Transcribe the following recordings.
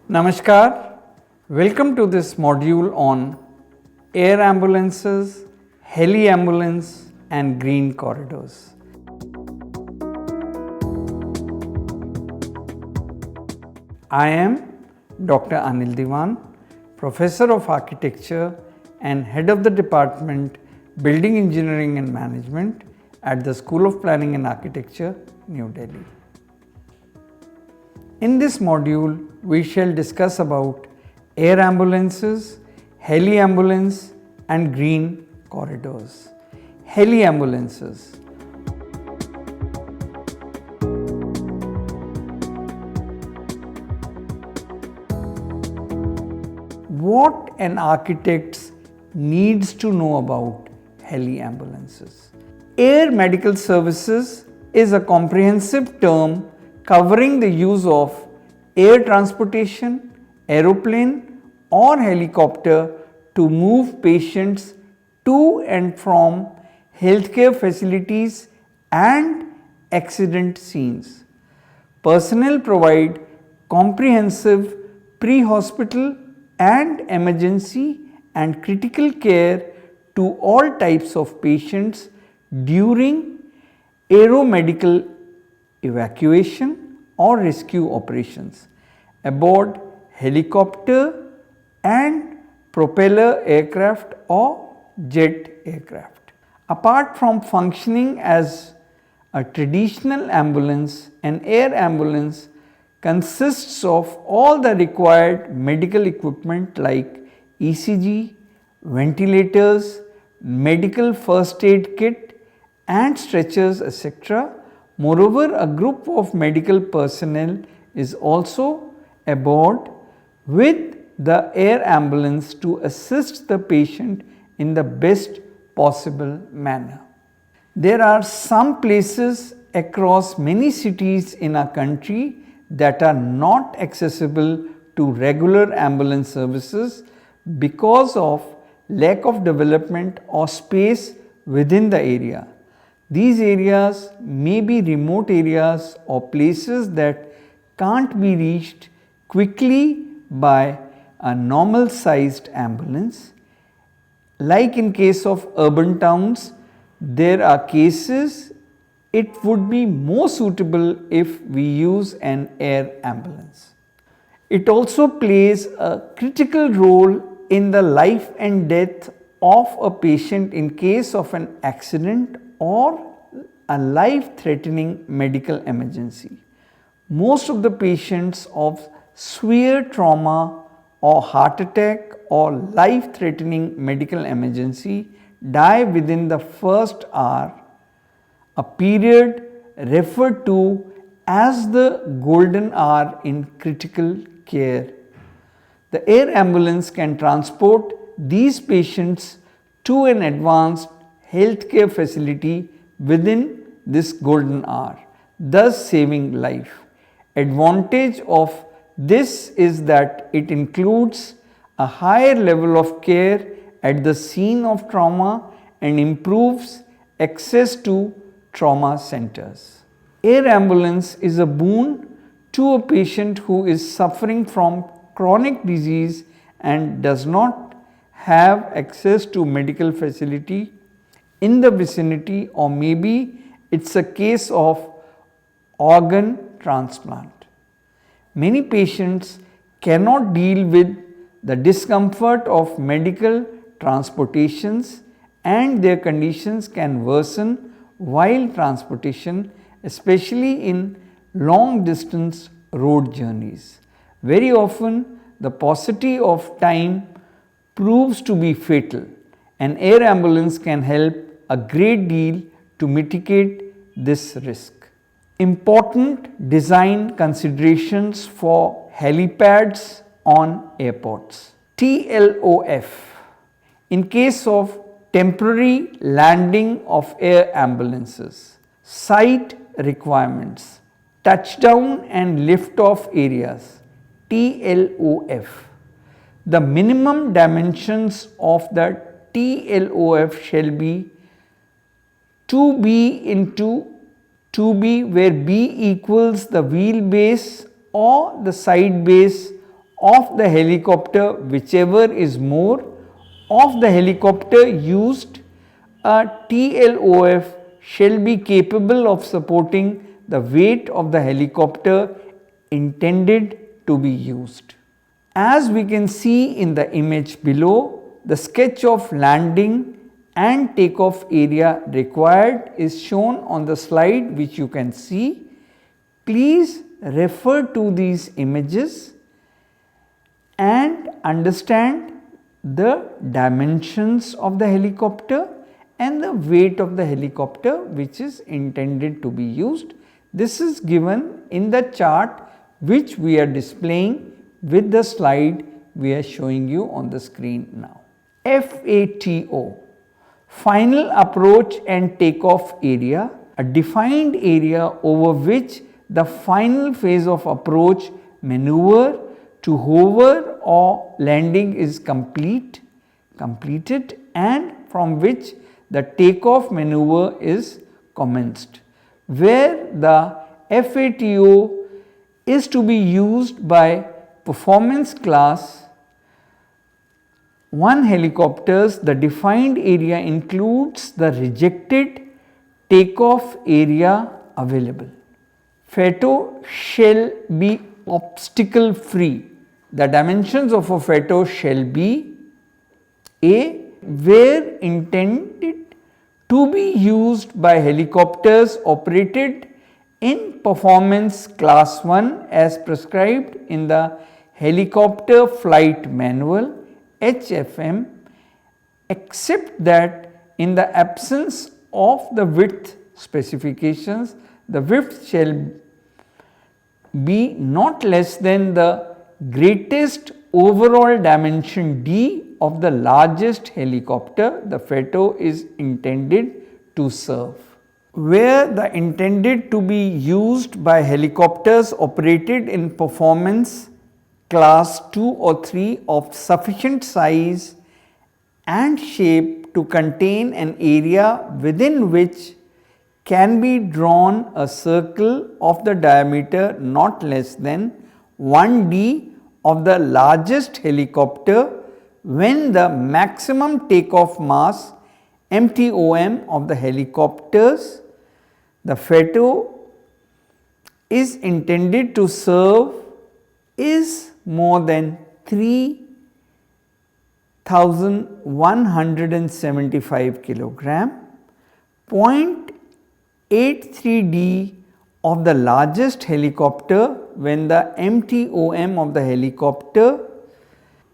Namaskar, welcome to this module on air ambulances, heli ambulance and green corridors. I am Dr. Anil Diwan, Professor of Architecture and Head of the Department Building Engineering and Management at the School of Planning and Architecture, New Delhi. In this module, we shall discuss about air ambulances, heli ambulance and green corridors. Heli ambulances. What an architect needs to know about heli ambulances. Air medical services is a comprehensive term covering the use of air transportation, aeroplane or helicopter to move patients to and from healthcare facilities and accident scenes. Personnel provide comprehensive pre-hospital and emergency and critical care to all types of patients during aeromedical evacuation or rescue operations aboard helicopter and propeller aircraft or jet aircraft. Apart from functioning as a traditional ambulance, an air ambulance consists of all the required medical equipment like ECG, ventilators, medical first aid kit and stretchers, etc. Moreover, a group of medical personnel is also aboard with the air ambulance to assist the patient in the best possible manner. There are some places across many cities in our country that are not accessible to regular ambulance services because of lack of development or space within the area. These areas may be remote areas or places that can't be reached quickly by a normal sized ambulance. Like in case of urban towns, there are cases it would be more suitable if we use an air ambulance. It also plays a critical role in the life and death of a patient in case of an accident or a life-threatening medical emergency. Most of the patients of severe trauma or heart attack or life-threatening medical emergency die within the first hour, a period referred to as the golden hour in critical care. The air ambulance can transport these patients to an advanced healthcare facility within this golden hour, thus saving life. Advantage of this is that it includes a higher level of care at the scene of trauma and improves access to trauma centers. Air ambulance is a boon to a patient who is suffering from chronic disease and does not have access to medical facility in the vicinity, or maybe it's a case of organ transplant. Many patients cannot deal with the discomfort of medical transportations and their conditions can worsen while transportation, especially in long distance road journeys. Very often the paucity of time proves to be fatal. An air ambulance can help a great deal to mitigate this risk. Important design considerations for helipads on airports. TLOF. In case of temporary landing of air ambulances, site requirements, touchdown and lift-off areas, TLOF. The minimum dimensions of the TLOF shall be 2B into 2B, where B equals the wheelbase or the side base of the helicopter, whichever is more, of the helicopter used, a TLOF shall be capable of supporting the weight of the helicopter intended to be used. As we can see in the image below, the sketch of landing and takeoff area required is shown on the slide, which you can see. Please refer to these images and understand the dimensions of the helicopter and the weight of the helicopter which is intended to be used. This is given in the chart which we are displaying with the slide we are showing you on the screen now. FATO, Final Approach and Takeoff Area, a defined area over which the final phase of approach, maneuver to hover or landing is completed and from which the takeoff maneuver is commenced, where the FATO is to be used by performance class 1 helicopters. The defined area includes the rejected takeoff area available. FATO shall be obstacle free. The dimensions of a FATO shall be A, where intended to be used by helicopters operated in performance class 1 as prescribed in the Helicopter Flight Manual HFM, except that in the absence of the width specifications, the width shall be not less than the greatest overall dimension D of the largest helicopter the FATO is intended to serve. Where the intended to be used by helicopters operated in performance class 2 or 3 of sufficient size and shape to contain an area within which can be drawn a circle of the diameter not less than 1d of the largest helicopter when the maximum takeoff mass MTOM of the helicopters the FATO is intended to serve is more than 3,175 kilogram, 0.83d of the largest helicopter when the MTOM of the helicopter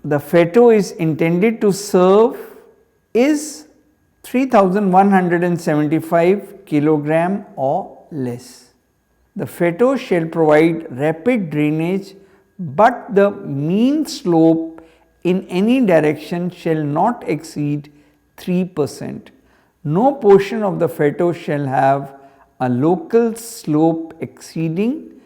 the FATO is intended to serve is 3,175 kilogram or less. The FATO shall provide rapid drainage, but the mean slope in any direction shall not exceed 3%. No portion of the FATO shall have a local slope exceeding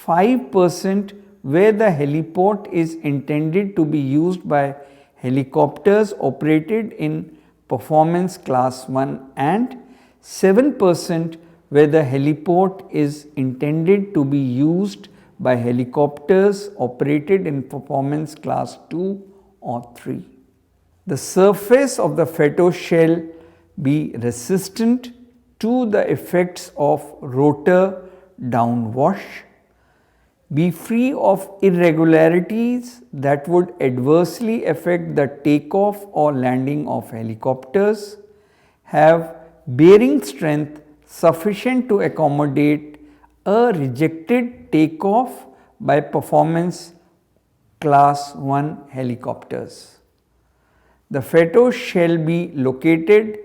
5% where the heliport is intended to be used by helicopters operated in performance class 1 and 7% where the heliport is intended to be used by helicopters operated in performance class 2 or 3. The surface of the FATO shall be resistant to the effects of rotor downwash, be free of irregularities that would adversely affect the takeoff or landing of helicopters, have bearing strength sufficient to accommodate a rejected takeoff by performance class 1 helicopters. The FATO shall be located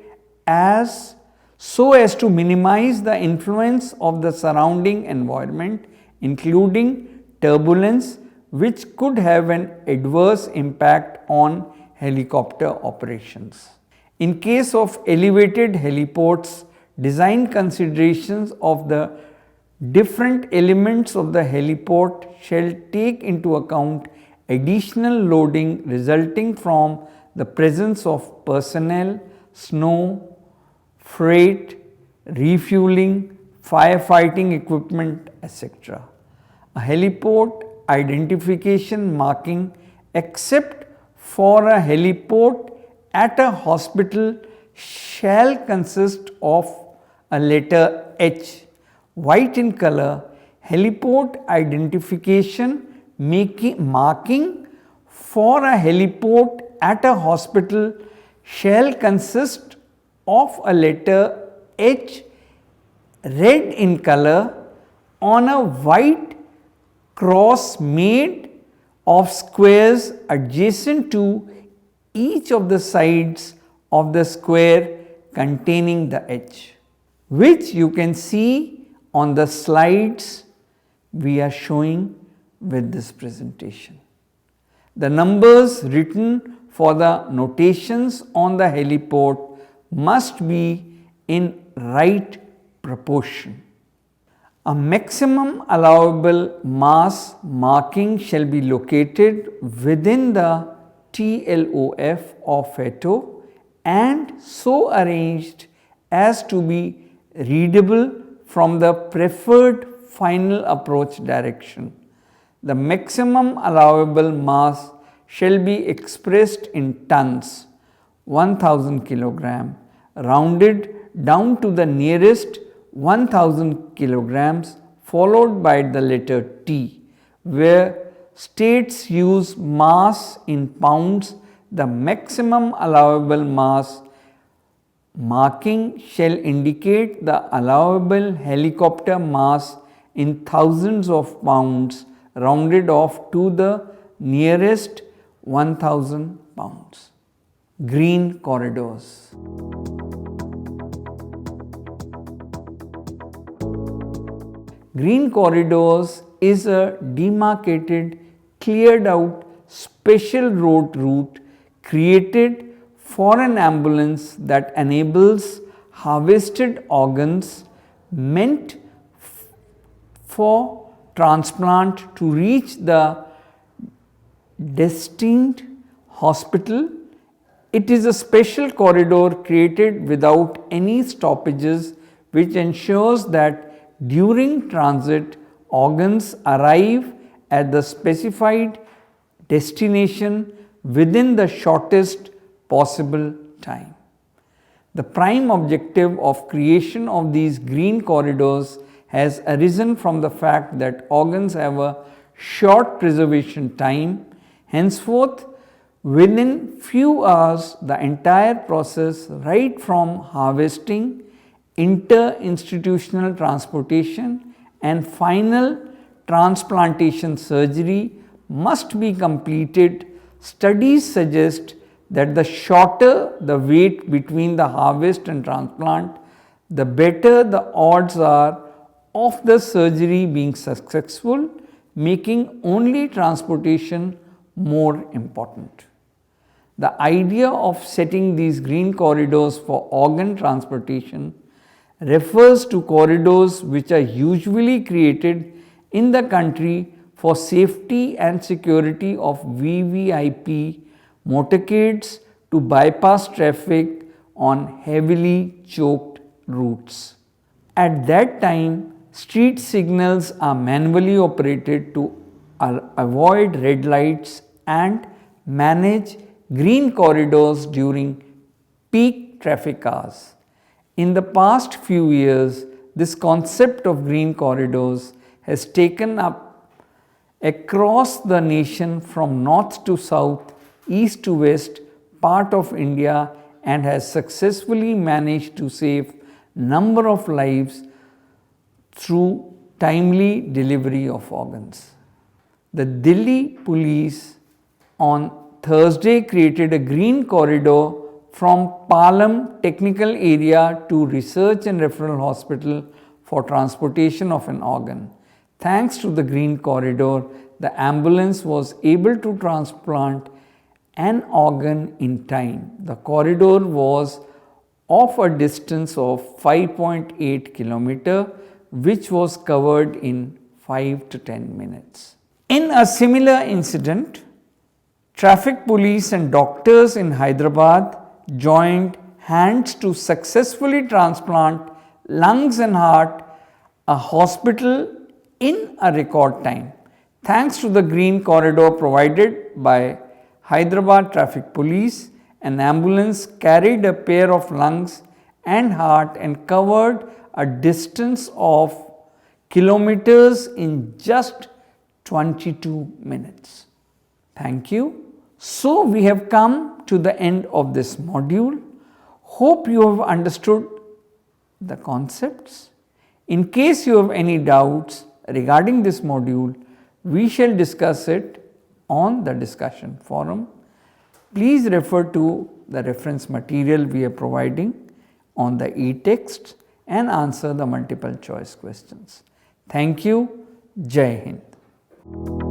so as to minimize the influence of the surrounding environment, including turbulence, which could have an adverse impact on helicopter operations. In case of elevated heliports, design considerations of the different elements of the heliport shall take into account additional loading resulting from the presence of personnel, snow, freight, refueling, firefighting equipment, etc. A heliport identification marking except for a heliport at a hospital shall consist of a letter H, white in color. Heliport identification marking for a heliport at a hospital shall consist of a letter H, red in color, on a white cross made of squares adjacent to each of the sides of the square containing the H, which you can see on the slides we are showing with this presentation. The numbers written for the notations on the heliport must be in right proportion. A maximum allowable mass marking shall be located within the TLOF of FATO and so arranged as to be readable from the preferred final approach direction. The maximum allowable mass shall be expressed in tons, 1000 kg, rounded down to the nearest 1000 kilograms, followed by the letter T, where states use mass in pounds. The maximum allowable mass marking shall indicate the allowable helicopter mass in thousands of pounds, rounded off to the nearest 1000 pounds. Green corridors. Green corridors is a demarcated, cleared out special road route created for an ambulance that enables harvested organs meant for transplant to reach the destined hospital. It is a special corridor created without any stoppages, which ensures that during transit organs arrive at the specified destination within the shortest possible time. The prime objective of creation of these green corridors has arisen from the fact that organs have a short preservation time. Henceforth, within few hours, the entire process, right from harvesting, inter-institutional transportation and final transplantation surgery, must be completed. Studies suggest that the shorter the wait between the harvest and transplant, the better the odds are of the surgery being successful, making only transportation more important. The idea of setting these green corridors for organ transportation refers to corridors which are usually created in the country for safety and security of VVIP motorcades to bypass traffic on heavily choked routes. At that time, street signals are manually operated to avoid red lights and manage green corridors during peak traffic hours. In the past few years, this concept of green corridors has taken up across the nation from north to south, east to west part of India, and has successfully managed to save number of lives through timely delivery of organs. The Delhi police on Thursday created a green corridor from Palam Technical Area to Research and Referral Hospital for transportation of an organ. Thanks to the green corridor, the ambulance was able to transplant an organ in time. The corridor was of a distance of 5.8 km, which was covered in 5 to 10 minutes. In a similar incident, traffic police and doctors in Hyderabad joined hands to successfully transplant lungs and heart a hospital in a record time. Thanks to the green corridor provided by Hyderabad Traffic Police, an ambulance carried a pair of lungs and heart and covered a distance of kilometers in just 22 minutes. Thank you. So we have come to the end of this module. Hope you have understood the concepts. In case you have any doubts regarding this module, we shall discuss it on the discussion forum. Please refer to the reference material we are providing on the e-text and answer the multiple choice questions. Thank you. Jai Hind.